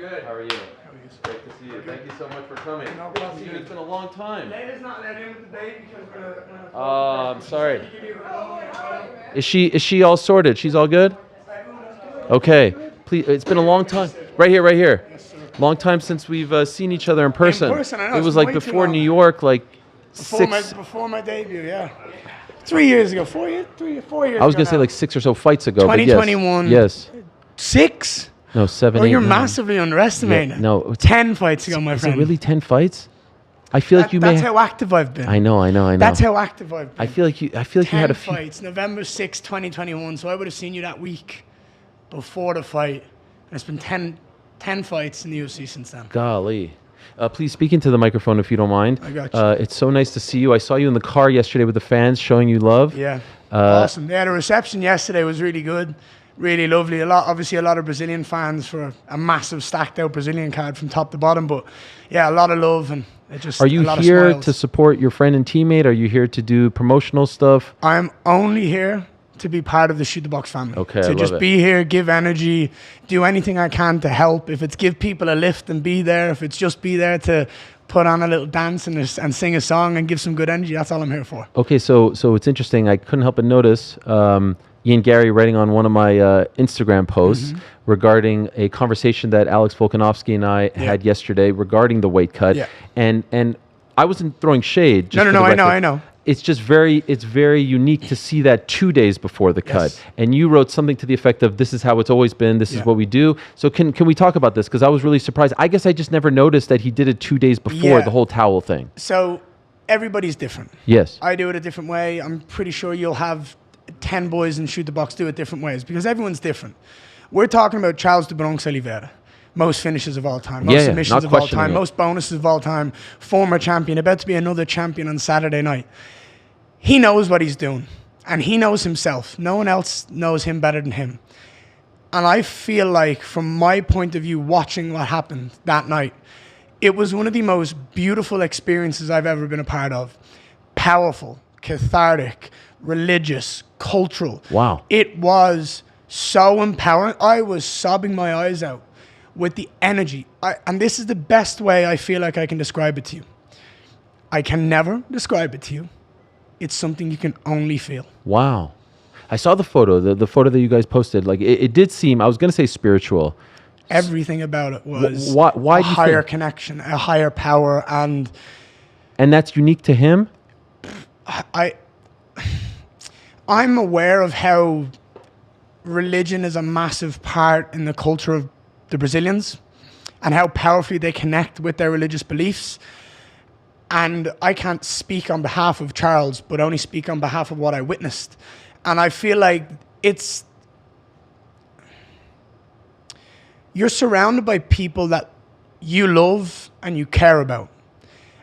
good. How are you? It's great to see you. Thank you so much for coming. No Good to problem. see you. It's been a long time. Lady's not let in with the baby because we're gonna Oh, I'm sorry. Is she all sorted? She's all good? Okay. Please, it's been a long time. Right here, right here. Yes, sir. Long time since we've seen each other in person. I know. It was It's like way too before long. New York, like Before my debut, yeah. 3 years ago, 4 years, 4 years. I was ago gonna say now. like 6 or so fights ago. but yes. 2021. Yes. 6. No, 7. Oh, 8, you're 9. massively underestimating. Yeah, no, 10 fights ago, my Is friend. it really 10 fights? I feel like you may. That's how active I've been. I know. That's how active I've been. I feel like you 10 had a few. fights, November 6, 2021. So I would have seen you that week before the fight. And it's been 10 fights in the UFC since then. Golly. Please speak into the microphone if you don't mind. I got you. It's so nice to see you. I saw you in the car yesterday with the fans showing you love. Yeah. Awesome. Yeah, the reception yesterday was really good. Really lovely. Obviously a lot of Brazilian fans for a massive stacked out Brazilian card from top to bottom. But yeah, a lot of love and it just Are you a lot here of smiles. to support your friend and teammate? Are you here to do promotional stuff? I'm only here to be part of the Shoot the Box family. Okay, I to love just it. be here, give energy, do anything I can to help. If it's give people a lift and be there, if it's just be there to put on a little dance and sing a song and give some good energy, that's all I'm here for. Okay, so it's interesting. I couldn't help but notice Ian Garry writing on one of my Instagram posts regarding a conversation that Alex Volkanovski and I had yesterday regarding the weight cut. Yeah. And I wasn't throwing shade. Just No, for the I record. know. It's just it's very unique to see that 2 days before the cut. Yes. And you wrote something to the effect of, this is how it's always been, this is what we do. So can we talk about this? Because I was really surprised. I guess I just never noticed that he did it 2 days before the whole towel thing. So everybody's different. Yes. I do it a different way. I'm pretty sure you'll have 10 boys in Shoot the Box do it different ways because everyone's different. We're talking about Charles de Bronx Oliveira. Most finishes of all time, most submissions not of all questioning time, it. most bonuses of all time, former champion, about to be another champion on Saturday night. He knows what he's doing, and he knows himself. No one else knows him better than him. And I feel like, from my point of view, watching what happened that night, it was one of the most beautiful experiences I've ever been a part of. Powerful, cathartic, religious, cultural. Wow. It was so empowering. I was sobbing my eyes out with the energy. And this is the best way I feel like I can describe it to you. I can never describe it to you. It's something you can only feel. Wow. I saw the photo, the photo that you guys posted. Like it did seem, I was going to say spiritual. Everything about it was Why a do you higher think? connection, a higher power. And And that's unique to him? I'm aware of how religion is a massive part in the culture of the Brazilians and how powerfully they connect with their religious beliefs. And I can't speak on behalf of Charles, but only speak on behalf of what I witnessed. And I feel like you're surrounded by people that you love and you care about.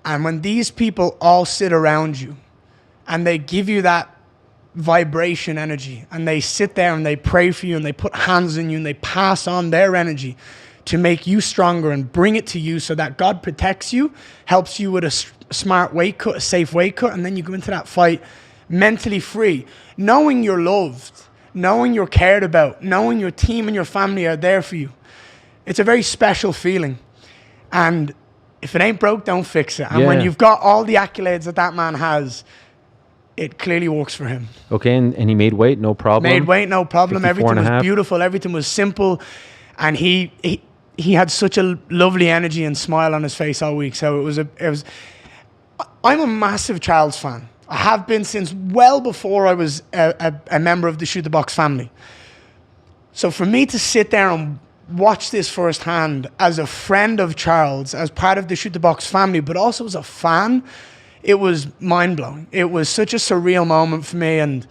And when these people all sit around you and they give you that vibration energy and they sit there and they pray for you and they put hands on you and they pass on their energy to make you stronger and bring it to you so that God protects you, helps you with a smart weight cut, a safe weight cut, and then you go into that fight mentally free, knowing you're loved, knowing you're cared about, knowing your team and your family are there for you. It's a very special feeling. And if it ain't broke, don't fix it. And when you've got all the accolades that man has, it clearly works for him. Okay, and he made weight, no problem? Made weight, no problem. 54 Everything and a was half. beautiful. Everything was simple. And he had such a lovely energy and smile on his face all week. So it was. I'm a massive Charles fan. I have been since well before I was a member of the Shoot the Box family. So for me to sit there and watch this firsthand as a friend of Charles, as part of the Shoot the Box family, but also as a fan, it was mind-blowing. It was such a surreal moment for me, and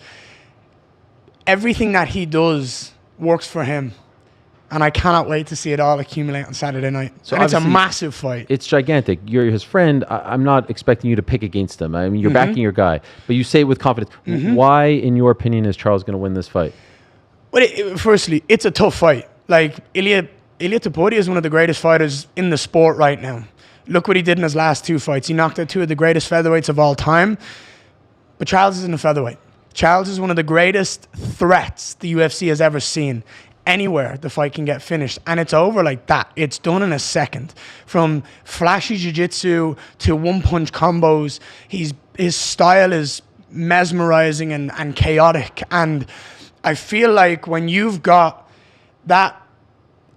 everything that he does works for him. And I cannot wait to see it all accumulate on Saturday night. So and it's a obviously massive fight. It's gigantic. You're his friend. I'm not expecting you to pick against him. I mean, you're backing your guy, but you say it with confidence. Why, in your opinion, is Charles going to win this fight? But firstly, it's a tough fight. Like, Ilia Topuria is one of the greatest fighters in the sport right now. Look what he did in his last 2 fights. He knocked out 2 of the greatest featherweights of all time. But Charles isn't a featherweight. Charles is one of the greatest threats the UFC has ever seen. anywhere the fight can get finished, and it's over like that. It's done in a second. From flashy jiu-jitsu to one-punch combos, his style is mesmerizing and chaotic. And I feel like when you've got that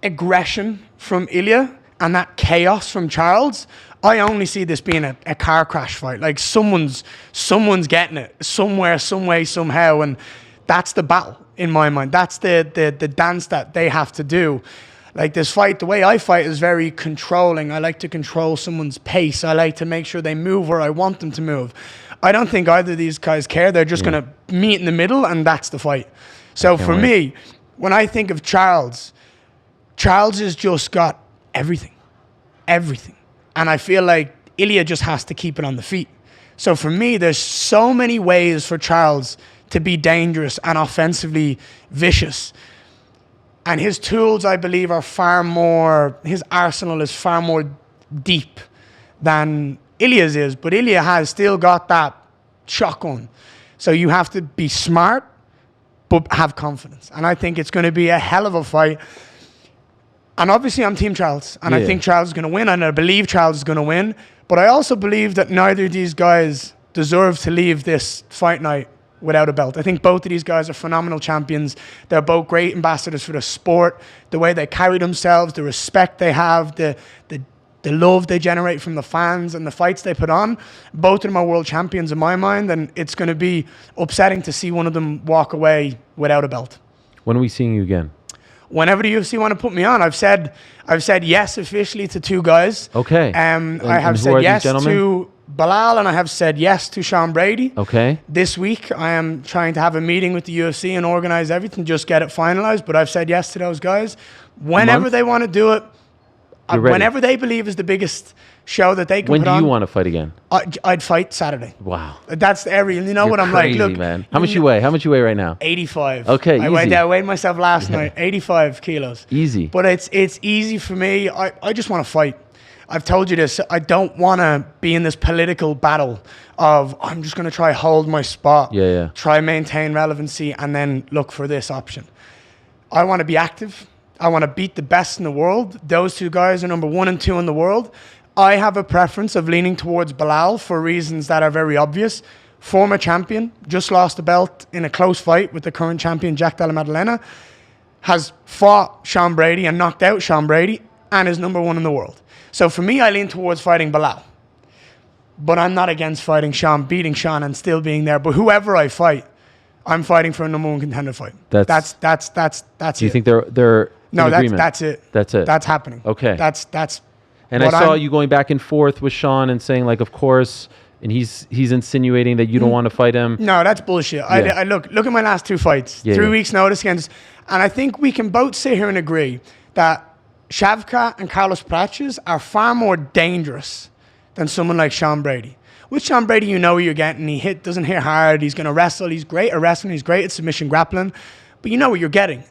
aggression from Ilya and that chaos from Charles, I only see this being a car crash fight. Like someone's getting it somewhere, some way, somehow, and that's the battle in my mind. That's the dance that they have to do. Like this fight, the way I fight is very controlling. I like to control someone's pace. I like to make sure they move where I want them to move. I don't think either of these guys care. They're just going to meet in the middle, and that's the fight. So for me, when I think of Charles has just got everything. And I feel like Ilya just has to keep it on the feet. So for me, there's so many ways for Charles to be dangerous and offensively vicious. And his tools, I believe, his arsenal is far more deep than Ilya's is. But Ilya has still got that shotgun. So you have to be smart, but have confidence. And I think it's going to be a hell of a fight. And obviously, I'm Team Charles. And I think Charles is going to win. And I believe Charles is going to win. But I also believe that neither of these guys deserve to leave this fight night without a belt. I think both of these guys are phenomenal champions. They're both great ambassadors for the sport. The way they carry themselves, the respect they have, the love they generate from the fans and the fights they put on. Both of them are world champions in my mind. And it's going to be upsetting to see one of them walk away without a belt. When are we seeing you again? Whenever the UFC want to put me on, I've said yes officially to 2 guys. Okay. I have said yes to Belal, and I have said yes to Sean Brady. Okay. This week, I am trying to have a meeting with the UFC and organize everything, just get it finalized. But I've said yes to those guys. Whenever they want to do it, whenever they believe is the biggest show that they can When put do on. you want to fight again? I'd fight Saturday. Wow. That's Ariel. You know what I'm crazy, like? Look, man. How much you weigh? How much you weigh right now? 85. Okay, I weighed myself last night. 85 kilos. Easy. But it's easy for me. I just want to fight. I've told you this. I don't want to be in this political battle of I'm just going to try hold my spot. Try maintain relevancy and then look for this option. I want to be active. I want to beat the best in the world. Those 2 guys are number 1 and 2 in the world. I have a preference of leaning towards Belal for reasons that are very obvious. Former champion, just lost the belt in a close fight with the current champion, Jack Della Maddalena, has fought Sean Brady and knocked out Sean Brady and is number 1 in the world. So for me, I lean towards fighting Belal. But I'm not against fighting Sean, beating Sean and still being there. But whoever I fight, I'm fighting for a number 1 contender fight. That's it. Do you think they're No, in agreement? that's it. That's it. That's happening. Okay. That's. And I saw you going back and forth with Sean and saying like, of course, and he's insinuating that you don't want to fight him. No, that's bullshit. I look at my last 2 fights. 3 weeks notice against, and I think we can both sit here and agree that Shavkat and Carlos Praches are far more dangerous than someone like Sean Brady. With Sean Brady, you know what you're getting. He doesn't hit hard. He's going to wrestle. He's great at wrestling. He's great at submission grappling. But you know what you're getting.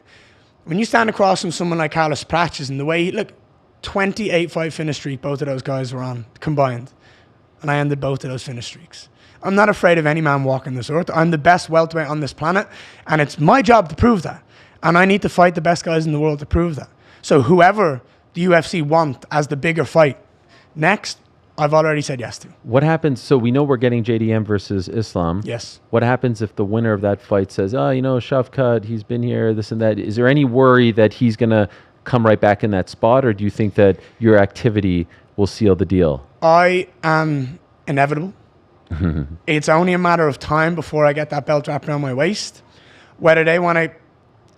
When you stand across from someone like Carlos Praches and the way he, 28 fight finish streak both of those guys were on combined. And I ended both of those finish streaks. I'm not afraid of any man walking this earth. I'm the best welterweight on this planet. And it's my job to prove that. And I need to fight the best guys in the world to prove that. So whoever the UFC want as the bigger fight next, I've already said yes to. What happens? So we know we're getting JDM versus Islam. Yes. What happens if the winner of that fight says, Shavkat, he's been here, this and that? Is there any worry that he's going to come right back in that spot? Or do you think that your activity will seal the deal? I am inevitable. It's only a matter of time before I get that belt wrapped around my waist. Whether they want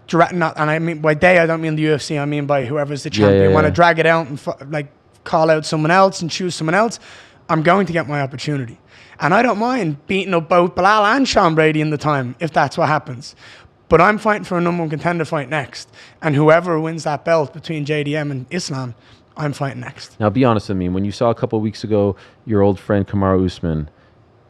to, and I mean by they, I don't mean the UFC, I mean by whoever's the champion, want to drag it out and call out someone else and choose someone else, I'm going to get my opportunity. And I don't mind beating up both Belal and Sean Brady in the time, if that's what happens. But I'm fighting for a number 1 contender fight next. And whoever wins that belt between JDM and Islam, I'm fighting next. Now, be honest with me. When you saw a couple of weeks ago your old friend Kamaru Usman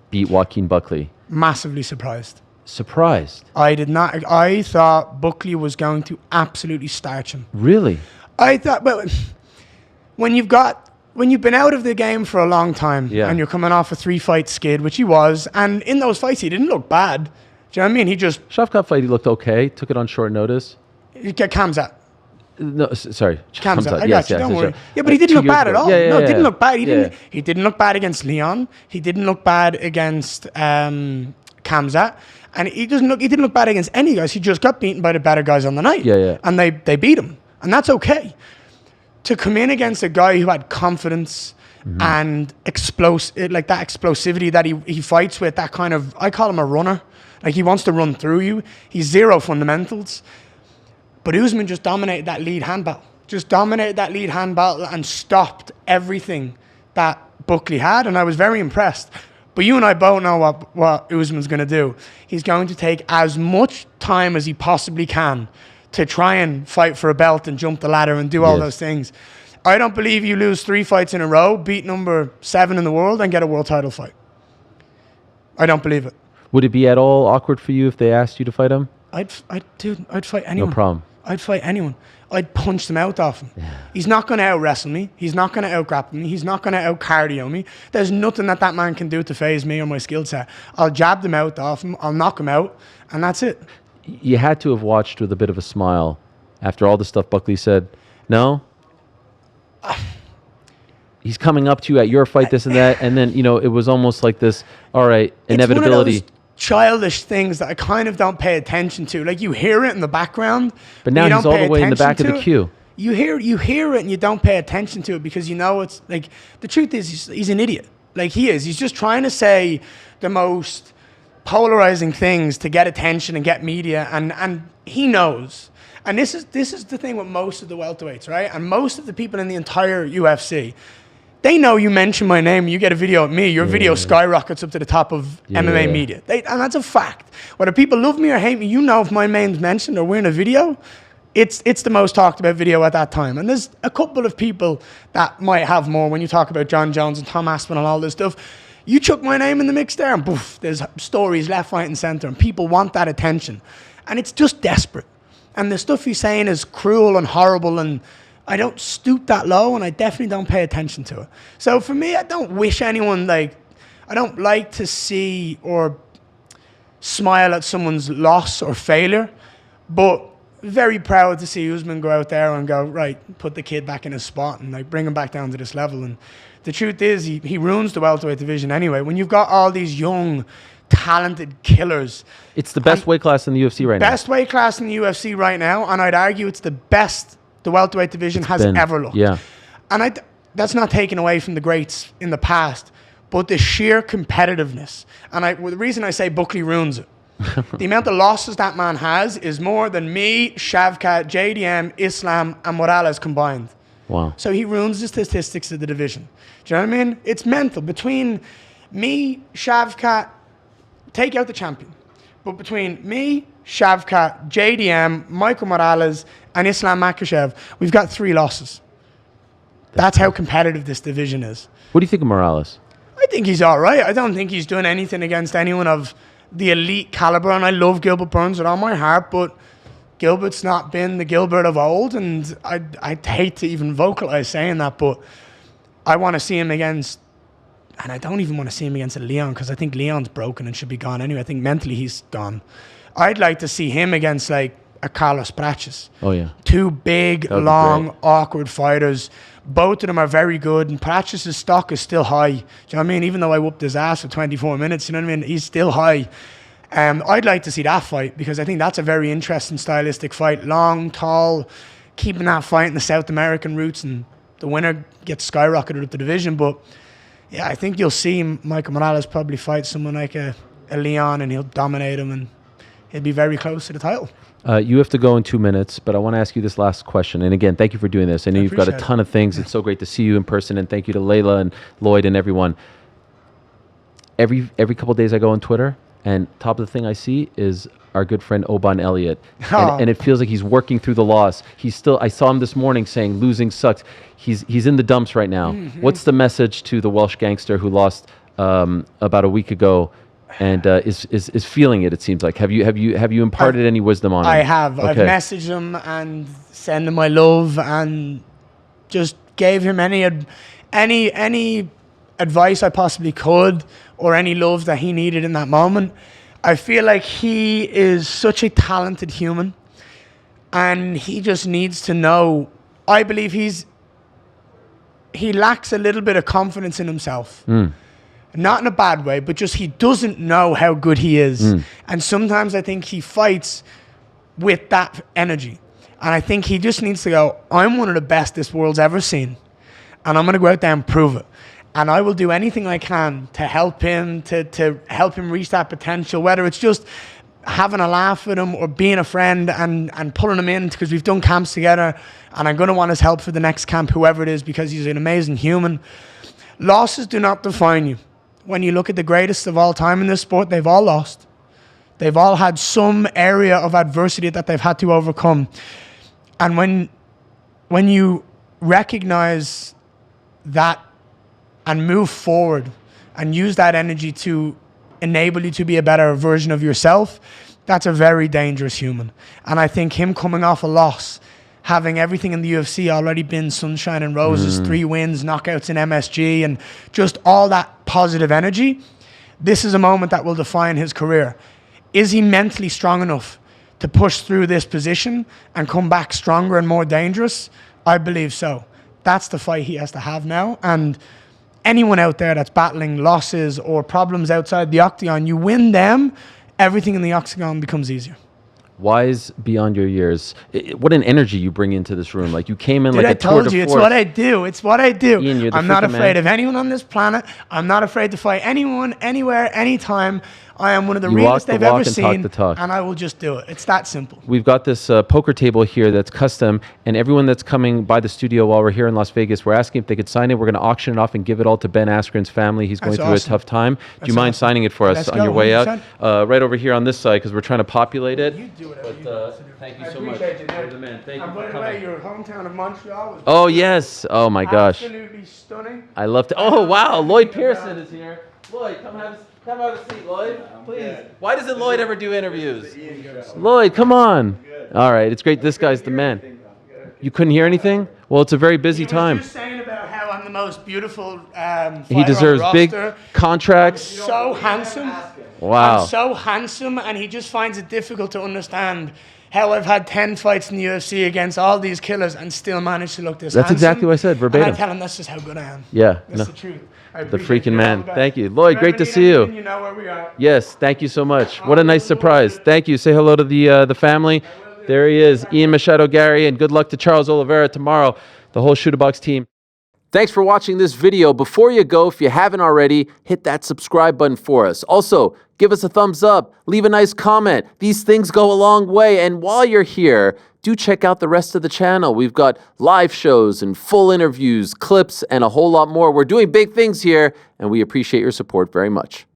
beat Joaquin Buckley. Massively surprised. Surprised? I did not. I thought Buckley was going to absolutely starch him. Really? I thought, well, when you've been out of the game for a long time and you're coming off a 3-fight skid, which he was, and in those fights he didn't look bad. Do you know what I mean? He just... Shavkat fight, he looked okay. Took it on short notice. Kamzat. No, sorry. Kamzat. I Yes, got you. yes, Don't yes, worry. yes. Yeah, but he didn't look 2 years bad at ago. all. Yeah, No, yeah, didn't look bad. yeah. He didn't look bad against Leon. He didn't look bad against Kamzat. And he didn't look bad against any guys. He just got beaten by the better guys on the night. Yeah, yeah. And they beat him. And that's okay. To come in against a guy who had confidence and that explosivity that he fights with, that kind of, I call him a runner. Like, he wants to run through you. He's zero fundamentals. But Usman just dominated that lead hand battle. And stopped everything that Buckley had. And I was very impressed. But you and I both know what Usman's going to do. He's going to take as much time as he possibly can to try and fight for a belt and jump the ladder and do all those things. I don't believe you lose 3 fights in a row, beat number 7 in the world, and get a world title fight. I don't believe it. Would it be at all awkward for you if they asked you to fight him? I'd fight anyone. No problem. I'd fight anyone. I'd punch them out off him. Yeah. He's not going to out-wrestle me. He's not going to out-grapple me. He's not going to out-cardio me. There's nothing that man can do to phase me or my skill set. I'll jab them out off him. I'll knock him out, and that's it. You had to have watched with a bit of a smile after all the stuff Buckley said. No? He's coming up to you at your fight, this and that, and then, it was almost like this, all right, inevitability. It's one of those childish things that I kind of don't pay attention to. Like, you hear it in the background, but now he's all the way in the back of the queue. You hear it and you don't pay attention to it because it's like, the truth is he's an idiot. Like, he is. He's just trying to say the most polarizing things to get attention and get media, and he knows. And this is the thing with most of the welterweights, right? And most of the people in the entire UFC, they know you mention my name, you get a video of me, your video skyrockets up to the top of MMA media. And that's a fact. Whether people love me or hate me, if my name's mentioned or we're in a video, it's the most talked about video at that time. And there's a couple of people that might have more when you talk about John Jones and Tom Aspin and all this stuff. You chuck my name in the mix there and poof, there's stories left, right, and center. And people want that attention. And it's just desperate. And the stuff he's saying is cruel and horrible, and I don't stoop that low, and I definitely don't pay attention to it. So for me, I don't wish anyone, I don't like to see or smile at someone's loss or failure, but very proud to see Usman go out there and go, right, put the kid back in his spot and bring him back down to this level. And the truth is, he ruins the welterweight division anyway. When you've got all these young, talented killers. It's the best weight class in the UFC right now. Best weight class in the UFC right now, and I'd argue it's the best the welterweight division has ever looked. Yeah. And that's not taken away from the greats in the past, but the sheer competitiveness. And the reason I say Buckley ruins it, the amount of losses that man has is more than me, Shavkat, JDM, Islam, and Morales combined. Wow. So he ruins the statistics of the division. Do you know what I mean? It's mental. Between me, Shavkat, take out the champion. But between me, Shavkat, JDM, Michael Morales, and Islam Makhachev, we've got 3 losses. That's how competitive this division is. What do you think of Morales? I think he's all right. I don't think he's doing anything against anyone of the elite caliber, and I love Gilbert Burns with all my heart, but Gilbert's not been the Gilbert of old, and I'd hate to even vocalize saying that, but I want to see him against, and I don't even want to see him against a Leon, because I think Leon's broken and should be gone anyway. I think mentally he's gone. I'd like to see him against a Carlos Praches. Oh, yeah. 2 big, long, awkward fighters. Both of them are very good, and Praches' stock is still high. Do you know what I mean? Even though I whooped his ass for 24 minutes, you know what I mean? He's still high. I'd like to see that fight, because I think that's a very interesting stylistic fight. Long, tall, keeping that fight in the South American roots, and the winner gets skyrocketed up the division. But yeah, I think you'll see Michael Morales probably fight someone like a Leon, and he'll dominate him, and he'll be very close to the title. You have to go in 2 minutes, but I want to ask you this last question. And again, thank you for doing this. I know you've got a ton of things. It's so great to see you in person, and thank you to Layla and Lloyd and everyone. Every couple of days I go on Twitter, and top of the thing I see is our good friend Oban Elliott. And it feels like he's working through the loss. I saw him this morning saying losing sucks. He's in the dumps right now. Mm-hmm. What's the message to the Welsh gangster who lost about a week ago and is feeling it? It seems like. Have you imparted any wisdom on him? I have. Okay. I've messaged him and sent him my love and just gave him any advice I possibly could, or any love that he needed in that moment. I feel like he is such a talented human, And he just needs to know, I believe he lacks a little bit of confidence in himself. Not in a bad way, but just he doesn't know how good he is. And sometimes I think he fights with that energy. And I think he just needs to go, I'm one of the best this world's ever seen. And I'm going to go out there and prove it. And I will do anything I can to help him, to help him reach that potential, whether it's just having a laugh with him or being a friend and pulling him in, because we've done camps together and I'm going to want his help for the next camp, whoever it is, because he's an amazing human. Losses do not define you. When you look at the greatest of all time in this sport, they've all lost. They've all had some area of adversity that they've had to overcome. And when you recognize that and move forward and use that energy to enable you to be a better version of yourself, that's a very dangerous human. And I think him coming off a loss, having everything in the UFC already been sunshine and roses, 3 wins, knockouts in MSG, and just all that positive energy, this is a moment that will define his career. Is he mentally strong enough to push through this position and come back stronger and more dangerous? I believe so. That's the fight he has to have now. And anyone out there that's battling losses or problems outside the octagon, you win them, everything in the octagon becomes easier. Wise beyond your years. What an energy you bring into this room. Like, you came in Dude, like a tour de force. I told you, it's what I do. It's what I do. Ian, you're the I'm not freaking afraid man. of anyone on this planet. I'm not afraid to fight anyone, anywhere, anytime. I am one of the You realest walk the they've walk ever and talk seen, the talk. and I will just do it. It's that simple. We've got this poker table here that's custom, and everyone that's coming by the studio while we're here in Las Vegas, we're asking if they could sign it. We're going to auction it off and give it all to Ben Askren's family. He's going That's through awesome. a tough time. Do That's you mind awesome. signing it for us Let's on go, your way out? 100%. Right over here on this side, because we're trying to populate it. You do whatever you But want to do. thank you I so much. appreciate you, You're dude. the man. Thank you And for by the coming. way, your hometown of Montreal was Oh, yes. Oh, my gosh. absolutely stunning. I love to. Oh, wow. Lloyd Pearson is here. Lloyd, come have a seat, Lloyd. Please. Why doesn't Lloyd ever do interviews? Lloyd, come on. All right. It's great. This guy's the man. You couldn't hear anything? Well, it's a very busy He was time. just saying about how I'm the most beautiful He fighter deserves on the big roster. contracts. So handsome. Wow. I'm so handsome, and he just finds it difficult to understand how I've had 10 fights in the UFC against all these killers and still managed to look this That's handsome. exactly what I said, verbatim. And I tell him that's just how good I am. Yeah. That's No. the truth. I The appreciate freaking you. man. All the best. Thank you. Lloyd, If great ever to need see you. anything, you know where we are. Yes, thank you so much. What a nice surprise. Thank you. Say hello to the family. There he is, Ian Machado Garry, and good luck to Charles Oliveira tomorrow, the whole Shooter Box team. Thanks for watching this video. Before you go, if you haven't already, hit that subscribe button for us. Also, give us a thumbs up, leave a nice comment. These things go a long way. And while you're here, do check out the rest of the channel. We've got live shows and full interviews, clips, and a whole lot more. We're doing big things here, and we appreciate your support very much.